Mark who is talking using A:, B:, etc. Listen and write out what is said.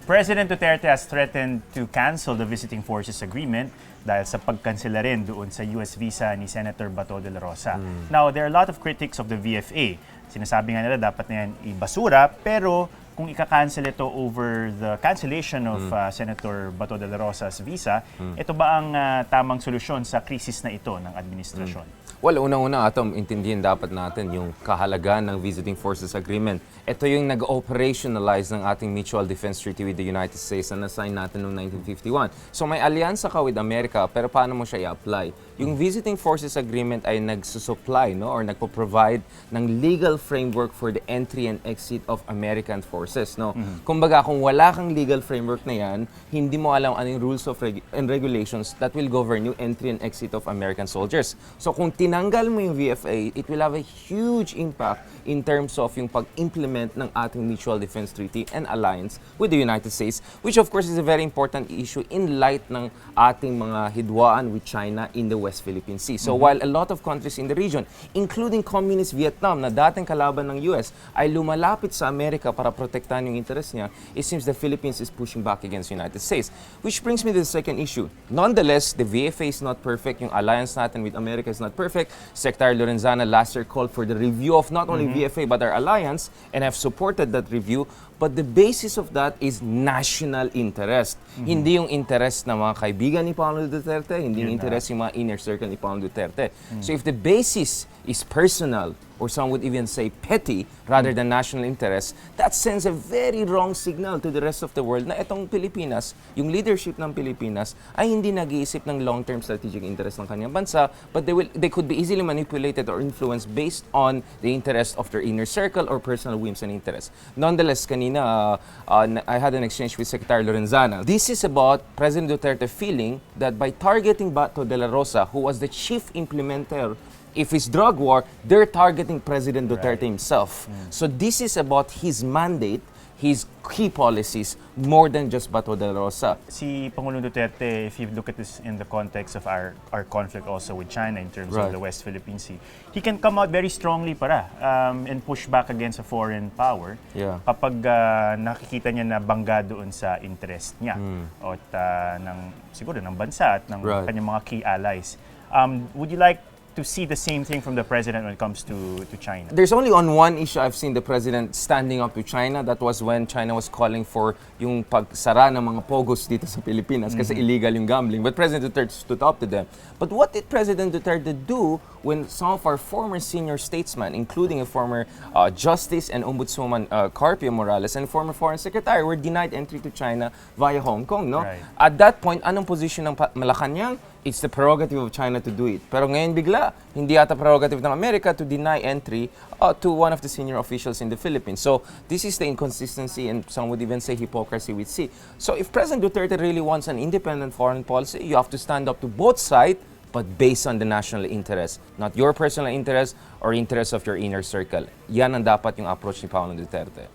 A: President Duterte has threatened to cancel the Visiting Forces Agreement dahil sa pagkansela rin doon sa US visa ni Senator Bato Dela Rosa. Now, there are a lot of critics of the VFA. Sinasabi nga nila dapat na yan ibasura, pero kung ika-cancel ito over the cancellation of Senator Bato Dela Rosa's visa, ito ba ang tamang solusyon sa krisis na ito ng administrasyon?
B: Well, unang-una, Atom, intindihin dapat natin yung kahalagaan ng Visiting Forces Agreement. Ito yung nag-operationalize ng ating Mutual Defense Treaty with the United States na na-sign natin noong 1951. So may alyansa ka with Amerika, pero paano mo siya i-apply? Yung Visiting Forces Agreement ay nagsusupply, no, or nagpo-provide ng legal framework for the entry and exit of American forces. No? Kumbaga, kung wala kang legal framework na yan, hindi mo alam anong rules of and regulations that will govern yung entry and exit of American soldiers. So kung tinanggal mo yung VFA, it will have a huge impact in terms of yung pag-implement ng ating Mutual Defense Treaty and alliance with the United States, which of course is a very important issue in light ng ating mga hidwaan with China in the West Philippine Sea. So while a lot of countries in the region, including Communist Vietnam na dating kalaban ng US, ay lumalapit sa Amerika para protektahan yung interest niya, it seems the Philippines is pushing back against the United States. Which brings me to the second issue. Nonetheless, the VFA is not perfect. Yung alliance natin with America is not perfect. Secretary Lorenzana last year called for the review of not only VFA but our alliance, and have supported that review. But the basis of that is national interest. Hindi yung interest ng mga kaibigan ni Pangulong Duterte, hindi yung interest yung mga inner circle ni Pangulong Duterte. So if the basis is personal, or some would even say petty, rather than national interest, that sends a very wrong signal to the rest of the world na itong Pilipinas, yung leadership ng Pilipinas, ay hindi nag-iisip ng long-term strategic interest ng kanyang bansa, but they could be easily manipulated or influenced based on the interest of their inner circle or personal whims and interests. Nonetheless, kanina, I had an exchange with Secretary Lorenzana. This is about President Duterte feeling that by targeting Bato Dela Rosa, who was the chief implementer if it's drug war, they're targeting President Duterte himself. So this is about his mandate, his key policies, more than just Bato Dela Rosa.
A: Si Pangulong Duterte, if you look at this in the context of our conflict also with China in terms of the West Philippine Sea, he can come out very strongly and push back against a foreign power kapag nakikita niya na bangga doon sa interest niya at siguro ng bansa at ng kanyang mga key allies. Would you like to see the same thing from the president when it comes to China?
B: There's only on one issue I've seen the president standing up to China. That was when China was calling for yung pagsara ng mga pogos dito sa Pilipinas kasi illegal yung gambling. But President Duterte stood up to them. But what did President Duterte do when some of our former senior statesmen, including a former Justice and Ombudswoman Carpio Morales and former Foreign Secretary, were denied entry to China via Hong Kong, no? At that point, anong position ng Malacanang? It's the prerogative of China to do it. Pero ngayon bigla, hindi ata prerogative ng Amerika to deny entry to one of the senior officials in the Philippines. So this is the inconsistency and some would even say hypocrisy we see. So if President Duterte really wants an independent foreign policy, you have to stand up to both sides, but based on the national interest, not your personal interest or interest of your inner circle. Yan ang dapat yung approach ni Pangulong Duterte.